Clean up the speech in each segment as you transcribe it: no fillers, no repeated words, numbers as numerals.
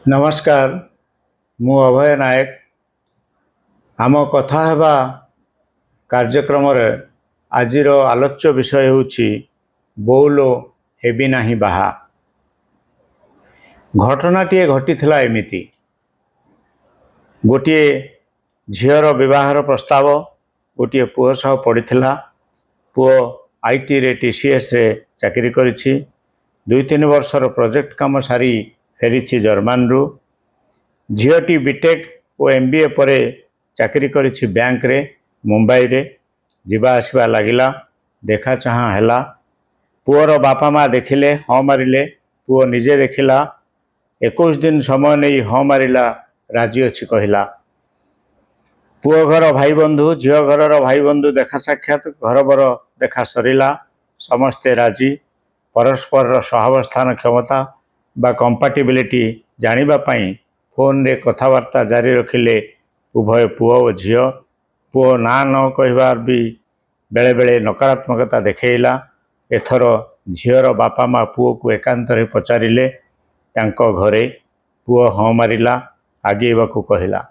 नमस्कार मु अभय नायक आम कथा हेबा कार्यक्रम आजिर आलोच्य विषय होछि बौलो हेबी नाही बाहा। घटनाटीए घटीथिला एमिति गोटे झीर विवाहर प्रस्ताव गोटे पुओ सह पड़िथिला। पुओ आईटी रे टीसीएस रे चाकरी करिछि। 2-3 वर्षर प्रोजेक्ट काम सारी फेरिछि जर्मन रु। झीटी बीटेक और एमबीए पर चाकरी करिछि बैंक रे मुंबई रे। जीवा आसवा लागिला देखा चाहा हैला। पुओर बापा माँ देखिले हाँ मारिले। पुओ निजे देखिला 21 दिन समय नहीं हाँ मारिला राजी अच्छी कहला। पुओ घर भाई बंधु झील घर भाई बंधु देखा साक्षात घर बर देखा सरिला। समस्ते राजी परस्पर सहावस्थान क्षमता बा कंपाटिबिलिटी जानिबा पई फोन रे कथबार्ता जारी रखिले उभय पुओ और झील। पुओ ना न कहबार भी बेले बेले नकारात्मकता देखैला। एथर झीर बापा माँ पुओ को एकांत रे पचारिले तांको घरे। पुओ हाँ मारिला आगेबा को कहला।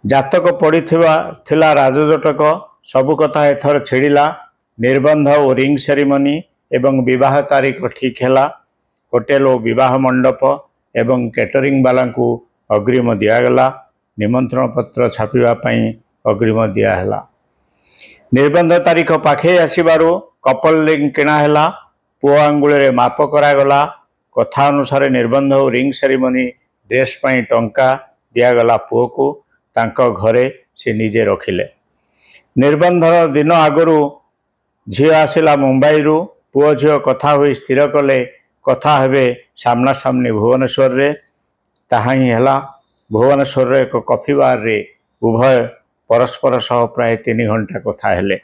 जातक पड़िथिबा थिला राजजटक सबु कथा एथर छेड़िला। निर्बंध और रिंग सेरिमनी एवं विवाह तारीख ठीक हैला। होटेल और विवाह मंडप एवं कैटरिंग वाला को अग्रिम दियागला। निमंत्रण पत्र छापिबा पई अग्रिम दियाहला। निर्बंध तारीख पाखे आसीबारु कपल रिंग किणा हैला। पुओ आंगुल रे माप करागला। कथा अनुसार निर्बंध और रिंग सेरिमनी ड्रेस पई टंका दियागला पुओ को तांको घरे से निजे रखिले। निर्बंधर दिन आगरू झील आसिला मुंबई रु। पुओ झील कथा हुई स्थिर कले कथा हेबे सामना सामनी भुवनेश्वर रे। ताहा ही हैला। भुवनेश्वर रे एक कॉफी बार रे उभय परस्पर सह प्राय 3 घंटा कथा हेले।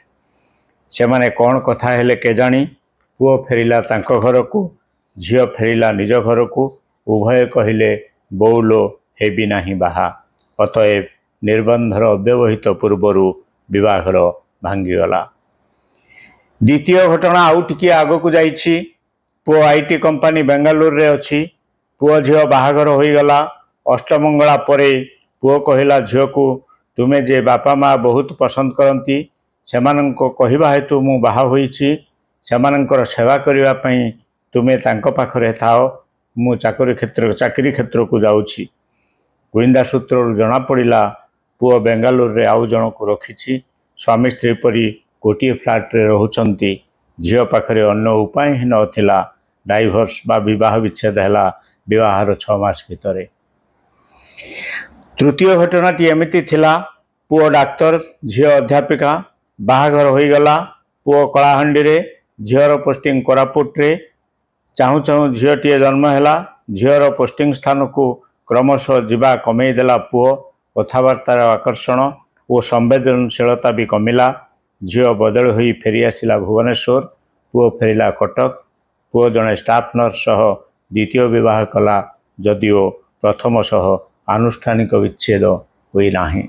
से माने कौन कथा हेले केजाणी। पुओ फेरिला तांको घर को झील फेरिला निज घर को। उभय कहिले बौलो हेबी नाही बाहा। अतएव निर्बंधर अव्यवहित पूर्वरु विवाहर भांगीगला। द्वितीय घटना आउ टिके आगो को जाइछि। पुओ आईटी कंपनी बेंगालुरु रे अछि। पुओ झील बाहाघर होईगला। अष्टमंगला परे पुओ कहिला झील को तुमे जे बापा माँ बहुत पसंद करती सेमानंको कहिबा हेतु मु बाहा होईछि। सेमानंकर सेवा करिवा पई तुमे तांको पाखरे थाओ। मु चाकरी क्षेत्र को जाउछि। गुइंदा सूत्ररु जना पड़िला पुओ बेंगालुरु रे आउ जण को रखिछि। स्वामी स्त्री परी गोटे फ्लाट रे रहुचंती। झील पाखरे अन्य उपाय ही नथिला। डाइभोर्स बा विवाह विच्छेद हैला विवाहर 6 मास भितरे। तृतीय घटनाटी एमिति थिला। पुओ डाक्तर झील अध्यापिका। बाहाघर होईगला। पुओ कलाहांडी रे झीलर पोस्टिंग कोरापुट रे। चाहू चाहू झीलटीए जन्म हैला। झीलर पोस्टिंग स्थान को क्रमशः जीवा कमई देला पुओ। कथबार्तार आकर्षण और संवेदनशीलता भी कमिला। झील बदल होई फेरी आसिला भुवनेश्वर। पुओ फेरिला कटक। पुओ जड़े स्टाफ नर्स सह द्वितीय विवाह कला जदिओ प्रथम सह आनुष्ठानिक विच्छेद हुई नाही।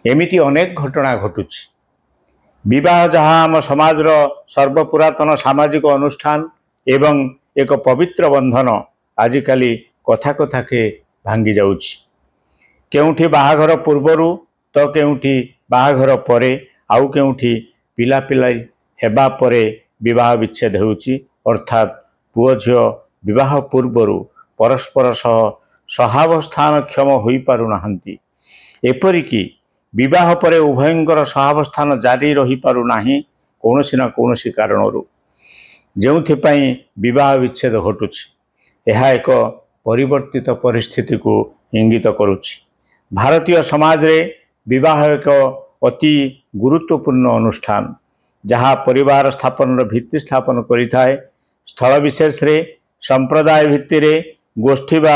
एमिति अनेक घटना घटुछि। विवाह जहाँ आम समाजर सर्वपुरातन सामाजिक अनुष्ठान एवं एक पवित्र बंधन आजिकाली कथा कथा के भांगी जाउछि। केउठी बाहाघर पूर्वरु तो केउठी बाहाघर परे आउ केउठी पिला पिलाई हेबा परे विवाह विच्छेद होउछि। अर्थात पुओ झील विवाह पूर्वरु परस्पर सह सहावस्थान क्षम होई पारु नाहंती। एपरिकी विवाह परे उभयंकर सहावस्थान जारी रही पारु नाही कौनसी ना कौनसी कारणरू जेउथिपाई विवाह विच्छेद घटुछि। यह एक परिवर्तित परिस्थिति को इंगित करुछि। भारतीय समाज रे विवाह एक अति गुरुत्वपूर्ण अनुष्ठान जहाँ परिवार स्थापन भित्ति स्थापन करिथाए। स्थल विशेष रे संप्रदाय भित्ति रे गोष्ठी बा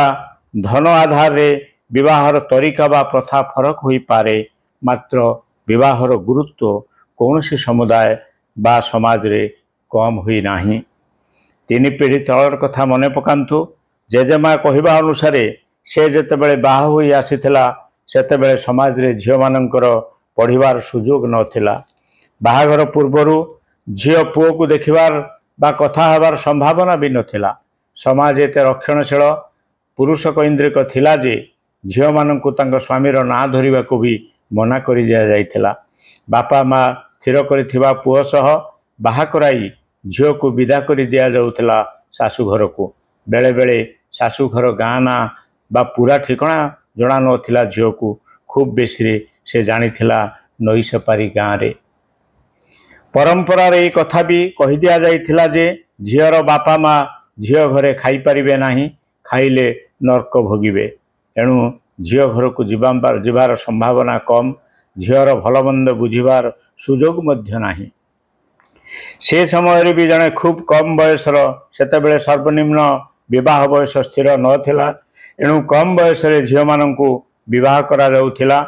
धन आधार रे विवाहर तरीका बा प्रथा फरक होई पारे। मात्र विवाहर गुरुत्व कौनसी समुदाय बा समाज रे कम हुई नाही। 3 पीढ़ी तलर कथा मने पकांतु। जेजेमा कहिबा अनुसार से जेतेबेले बाहा होई आसीथिला सेतेबेले समाज रे झियो मानकर पढ़िबार सुजोग नथिला। बाहाघर पूर्वरु झियो पुओ को देखिबार बा कथा हबार संभावना भी नथिला। समाज एते रक्षणशील पुरुष कैन्द्रिक थिला जे झील मानू तांको स्वामीर ना धरिबा को भी मना कर दिया जाइथिला। बापा माँ स्थिर करिथिबा पुओ सह बाहा कराई झील को विदा कर दिया जाउथिला शाशुघर को। बेले बेले शाशुघर गाँ ना बा पूरा ठिकणा जना नथिला झील को। खूब बेसी से जानिथिला नई सेपारी गाँ रे। परंपरा रे कथा भी कही दिया जाइथिला जे झीर बापा माँ झील घरे खाई परिबे नाही, खाइले नरक भोगिबे। एणु झील घर को जीवार संभावना कम, झीर भलमंद बुझिबार सुजोग मध्य नाही। से समय भी जड़े खूब कम बयसर सेतेबेले सर्वनिम्न विवाह बयस स्थिर नथिला। एणु कम बयस झील मानू विवाह करा जाउथिला।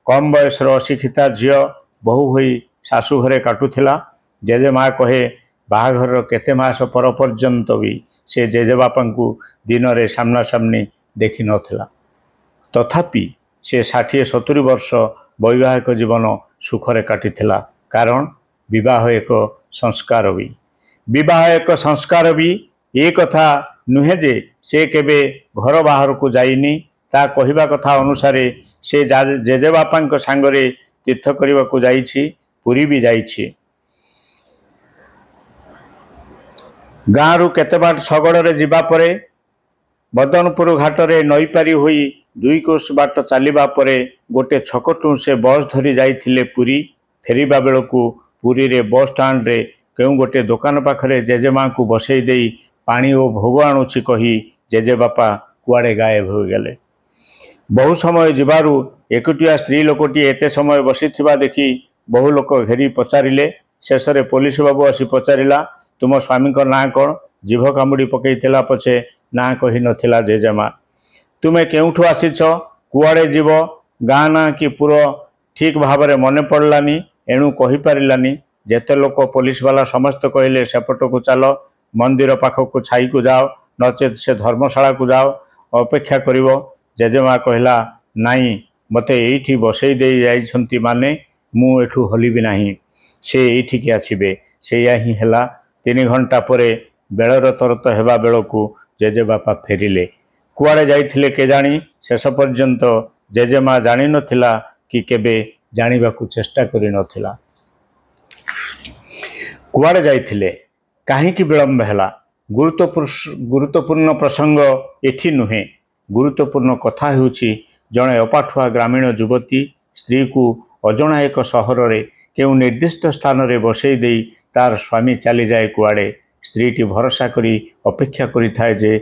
कम बयसर अशिक्षिता झील बहु होई शाशु घरे काटुथिला। जेजेमा कहे बाहाघर केते मास पर पर्यंत भी से जेजेबापा को दिन रे सामना सामनी देखि नथिला। तथापि से 60-70 वर्ष वैवाहिक जीवन सुखरे काटिथिला। कारण विवाह एक संस्कार भी। विवाह एक संस्कार भी ये कथा नुहे जे से केबे घर बाहर को जाइनी। ता कहिबा कथा अनुसार से जेजेबापा सांगरे तीर्थ करने को जाइछि, पुरी भी जाइछि। गाँ रु केते बाट शगड़े जीवा परे बदनपुर घाटरे नई पारी हुई 2 कोस बाट चलवा परे गोटे छकटू से बस धरी जाइथिले पुरी। फेरिबा बेलू पुरी रे बस स्टाण्ड रे केउ गोटे दुकान पाखरे जेजेमा को बसई देई पानी और भोग आणुछि कही जेजेबापा कुआड़े गायब हो गले। बहु समय जीवारु एकुटिया स्त्री लोकटी एते समय बसिथिबा देखी बहु लोक घेरी पचारिले। शेष रे पुलिस बाबू आसी पचारिला, तुम स्वामी को ना कौन? जीभ कामुड़ी पकईला पछे ना कही नथिला जेजेमा। तुमे केउठु आसीछ, कुआड़े जीव, गाँ ना कि पूरा ठीक भाव में मन पड़लानी। एणु कही पारिलानी। जेते लोक पुलिस वाला समस्त कहले सेपट को चल, मंदिर पाख को छाई को जाओ, नचेत से धर्मशाला को जाओ अपेक्षा करिवो। जेजेमा कहला नाई, मते एठी बसई दे जाइछंती माने मु एठू हलिबी नाही। से एठिकी आसीबे। सेया ही हला। 3 घंटा परे बेलर तरत हेबा बेलकू जेजेबापा फेरिले। कुआड़े जाइथिले केजाणी शेष पर्यंत जेजेमा जानी नथिला कि केबे जानिबाकू चेष्टा करि नथिला। कुआड़े जाइथिले, काहींकि विलंब हेला, गुरुत्वपूर्ण प्रसंग एठी नुहे। गुरुत्वपूर्ण कथा हेउछि जणे अपाठुआ ग्रामीण युवती स्त्री को अजणा एक सहर रे केउ निर्दिष्ट स्थान रे बसई देई तार स्वामी चली जाए कुआड़े। स्त्रीटी भरोसा करी अपेक्षा करि थाए जे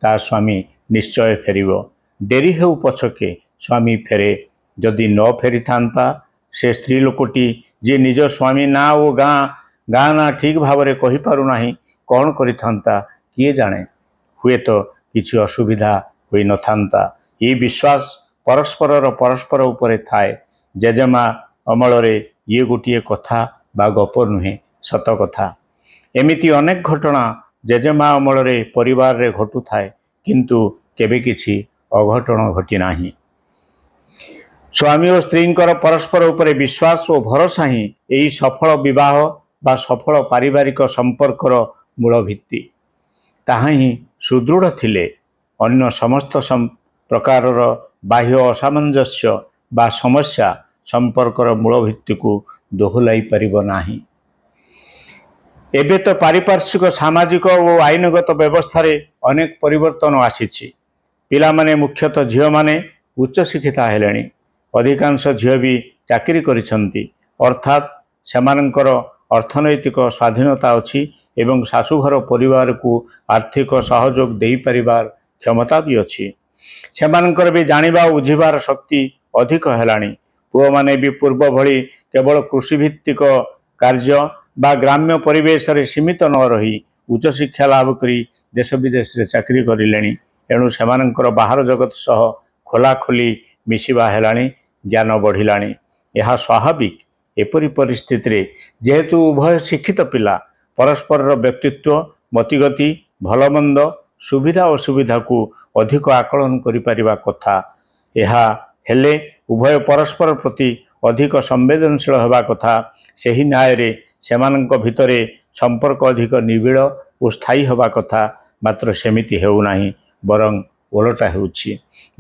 तार स्वामी निश्चय फेरिबो। डेरी हेउ पछके स्वामी फेरे। जदि न फेरी थांता से स्त्री लोकटी जे निज स्वामी ना ओ गाँ ना ठीक भाव में कहि पारु नाही कौन करि थांता किए जाने। हुए तो किछि असुविधा होई न थांता। ये विश्वास परस्पर उपरे थाए। जेजेमा अमल रे ये गोटे कथा बा गप नुहे, सत कथा। एमिति अनेक घटना जेजेमा अमल रे परिवार रे घटु थाए, किंतु केबे किछि अघटन घटी नाही। स्वामी और स्त्री परस्पर उपरे विश्वास और भरोसा ही यही सफल विवाह बा सफल पारिवारिक संपर्कर मूल भित्ति। ताहा ही सुदृढ़ थिले अन्य समस्त प्रकार बाह्य असामंजस्य बा समस्या संपर्कर मूल भित्ति को दोहलाई परिबो नाही। एबे तो पारिपार्श्विक सामाजिक और आईनगत व्यवस्था रे अनेक परिवर्तन आसीछि। पिला माने मुख्यतः झील माने उच्च शिक्षिता हेलेनी। अधिकांश झील भी चाकरी करिसंती, अर्थात सेमानंकर अर्थनैतिक स्वाधीनता अछि एवं शाशुघर परिवार को आर्थिक सहयोग दे परिवार क्षमता भी अछि। सेमानंकर भी जानिबा बुझिबार शक्ति अधिक हेलानी। पुओ माने भी पूर्व भली केवल कृषिभित्तिक कार्य बा ग्राम्य परिवेश रे सीमित न रही उच्च शिक्षा लाभ करी देश विदेश रे चाकरी करिलेनी। एणु सेमानंकर बाहर जगत सह खोला खोली मिसिबा हेलानी, ज्ञान बढ़िलानी। यह स्वाभाविक। एपरी परिस्थिति रे जेहेतु उभय शिक्षित पिला परस्पर व्यक्तित्व, मतिगति, भलमंद, सुविधा असुविधा को अधिक आकलन करि परिबा कथा। यह हेले उभय परस्पर प्रति अधिक संवेदनशील होगा कथा। सही न्याय रे सेमानंक भितरे संपर्क अधिक निबिड़ और स्थायी होगा कथा। मात्र सेमिति हेउ नाही, बरं ଓଲଟା ହେଉଛି।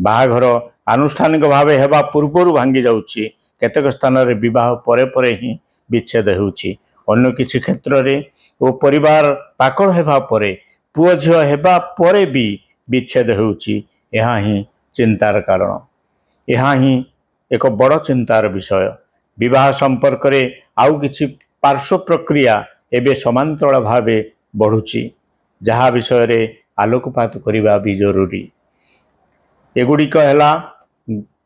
ବାହାଘର ଆନୁଷ୍ଠାନିକ ଭାବେ ହେବା ପୂର୍ବରୁ ଭାଙ୍ଗି ଯାଉଛି। କେତେକ ସ୍ଥାନରେ ବିବାହ ପରେ ପରେ ହିଁ ବିଚ୍ଛେଦ ହେଉଛି। ଅନ୍ୟ କିଛି କ୍ଷେତ୍ରରେ ଓ ପରିବାର ପାକଳ ହେବା ପରେ ପୁଅ ଝିଅ ହେବା ପରେ ବି ବିଚ୍ଛେଦ ହେଉଛି। ଏହା ହିଁ ଚିନ୍ତାର କାରଣ। ଏହା ହିଁ ଏକ ବଡ଼ ଚିନ୍ତାର ବିଷୟ। ବିବାହ ସମ୍ପର୍କରେ ଆଉ କିଛି ପାର୍ଶ୍ୱ ପ୍ରକ୍ରିୟା ଏବେ ସମାନ୍ତରାଳ ଭାବେ ବଢ଼ୁଛି, ଯାହା ବିଷୟରେ ଆଲୋକପାତ କରିବା ବି ଜରୁରୀ। ଏଗୁଡ଼ିକ ହେଲା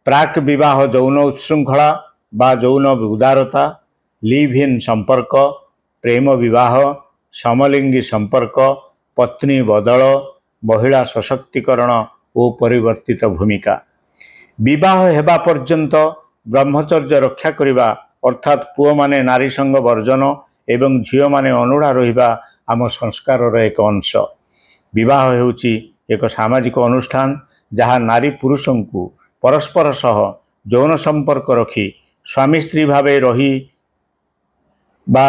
ପ୍ରାକ୍ ବିବାହ ଯୌନ ଉଚ୍ଛୃଙ୍ଖଳା ବା ଯୌନ ଉଦାରତା, ଲିଭ୍ ଇନ୍ ସମ୍ପର୍କ, ପ୍ରେମ ବିବାହ, ସମଲିଙ୍ଗୀ ସମ୍ପର୍କ, ପତ୍ନୀ ବଦଳ, ମହିଳା ସଶକ୍ତିକରଣ ଓ ପରିବର୍ତ୍ତିତ ଭୂମିକା। ବିବାହ ହେବା ପର୍ଯ୍ୟନ୍ତ ବ୍ରହ୍ମଚର୍ଯ୍ୟ ରକ୍ଷା କରିବା ଅର୍ଥାତ୍ ପୁଅମାନେ ନାରୀ ସଙ୍ଗ ବର୍ଜନ ଏବଂ ଝିଅମାନେ ଅନୁଡ଼ା ରହିବା ଆମ ସଂସ୍କାରର ଏକ ଅଂଶ। ବିବାହ ହେଉଛି ଏକ ସାମାଜିକ ଅନୁଷ୍ଠାନ ଯାହା ନାରୀ ପୁରୁଷଙ୍କୁ ପରସ୍ପର ସହ ଯୌନ ସମ୍ପର୍କ ରଖି ସ୍ୱାମୀ ସ୍ତ୍ରୀ ଭାବେ ରହି ବା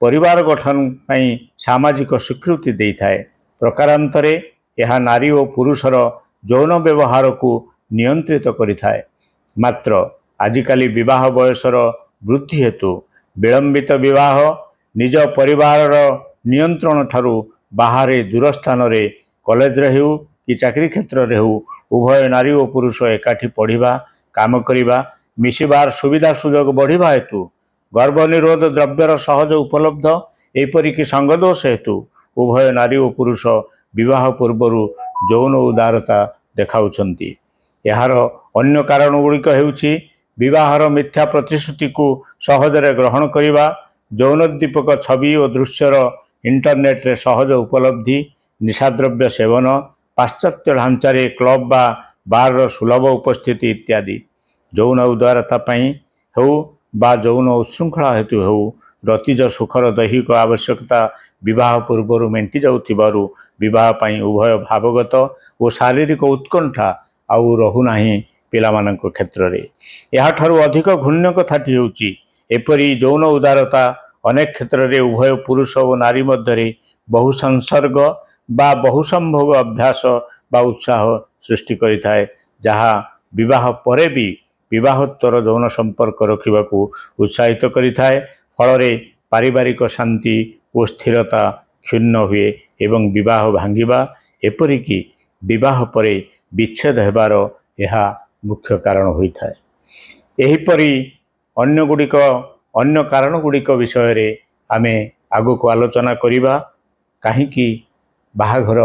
ପରିବାର ଗଠନ ପାଇଁ ସାମାଜିକ ସ୍ୱୀକୃତି ଦେଇଥାଏ। ପ୍ରକାରାନ୍ତରେ ଏହା ନାରୀ ଓ ପୁରୁଷର ଯୌନ ବ୍ୟବହାରକୁ ନିୟନ୍ତ୍ରିତ କରିଥାଏ। ମାତ୍ର ଆଜିକାଲି ବିବାହ ବୟସର ବୃଦ୍ଧି ହେତୁ ବିଳମ୍ବିତ ବିବାହ ନିଜ ପରିବାରର ନିୟନ୍ତ୍ରଣ ଠାରୁ ବାହାରେ ଦୂର ସ୍ଥାନରେ କଲେଜରେ ହେଉ କି ଚାକିରି କ୍ଷେତ୍ରରେ ହେଉ ଉଭୟ ନାରୀ ଓ ପୁରୁଷ ଏକାଠି ପଢ଼ିବା, କାମ କରିବା, ମିଶିବାର ସୁବିଧା ସୁଯୋଗ ବଢ଼ିବା ହେତୁ ଗର୍ଭ ନିରୋଧ ଦ୍ରବ୍ୟର ସହଜ ଉପଲବ୍ଧ ଏପରିକି ସଙ୍ଗଦୋଷ ହେତୁ ଉଭୟ ନାରୀ ଓ ପୁରୁଷ ବିବାହ ପୂର୍ବରୁ ଯୌନ ଉଦାରତା ଦେଖାଉଛନ୍ତି। ଏହାର ଅନ୍ୟ କାରଣ ଗୁଡ଼ିକ ହେଉଛି ବିବାହର ମିଥ୍ୟା ପ୍ରତିଶ୍ରୁତିକୁ ସହଜରେ ଗ୍ରହଣ କରିବା, ଯୌନୋଦ୍ଦୀପକ ଛବି ଓ ଦୃଶ୍ୟର ଇଣ୍ଟରନେଟ୍ରେ ସହଜ ଉପଲବ୍ଧି, ନିଶାଦ୍ରବ୍ୟ ସେବନ, ପାଶ୍ଚାତ୍ୟ ଢାଞ୍ଚାରେ କ୍ଲବ୍ ବା ବାର୍ର ସୁଲଭ ଉପସ୍ଥିତି ଇତ୍ୟାଦି। ଯୌନ ଉଦାରତା ପାଇଁ ହେଉ ବା ଯୌନ ଉଚ୍ଛୃଙ୍ଖଳା ହେତୁ ହେଉ ରତିଜ ସୁଖର ଦୈହିକ ଆବଶ୍ୟକତା ବିବାହ ପୂର୍ବରୁ ମେଣ୍ଟି ଯାଉଥିବାରୁ ବିବାହ ପାଇଁ ଉଭୟ ଭାବଗତ ଓ ଶାରୀରିକ ଉତ୍କଣ୍ଠା ଆଉ ରହୁନାହିଁ ପିଲାମାନଙ୍କ କ୍ଷେତ୍ରରେ। ଏହାଠାରୁ ଅଧିକ ଘୃଣ୍ୟ କଥାଟି ହେଉଛି ଏପରି ଯୌନ ଉଦାରତା ଅନେକ କ୍ଷେତ୍ରରେ ଉଭୟ ପୁରୁଷ ଓ ନାରୀ ମଧ୍ୟରେ ବହୁ ସଂସର୍ଗ ବା ବହୁ ସମ୍ଭୋଗ ଅଭ୍ୟାସ ବା ଉତ୍ସାହ ସୃଷ୍ଟି କରିଥାଏ, ଯାହା ବିବାହ ପରେ ବି ବିବାହୋତ୍ତର ଯୌନ ସମ୍ପର୍କ ରଖିବାକୁ ଉତ୍ସାହିତ କରିଥାଏ। ଫଳରେ ପାରିବାରିକ ଶାନ୍ତି ଓ ସ୍ଥିରତା କ୍ଷୁଣ୍ଣ ହୁଏ ଏବଂ ବିବାହ ଭାଙ୍ଗିବା ଏପରିକି ବିବାହ ପରେ ବିଚ୍ଛେଦ ହେବାର ଏହା ମୁଖ୍ୟ କାରଣ ହୋଇଥାଏ। ଏହିପରି ଅନ୍ୟ କାରଣ ଗୁଡ଼ିକ ବିଷୟରେ ଆମେ ଆଗକୁ ଆଲୋଚନା କରିବା। କାହିଁକି ବାହାଘର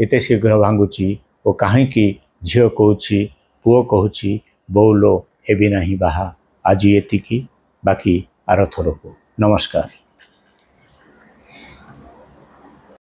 ଏତେ ଶୀଘ୍ର ଭାଙ୍ଗୁଛି ଓ କାହିଁକି ଝିଅ କହୁଛି, ପୁଅ କହୁଛି ବୋଉଲୋ ହେବି ନାହିଁ ବାହା। ଆଜି ଏତିକି, ବାକି ଆରଥରକୁ। ନମସ୍କାର।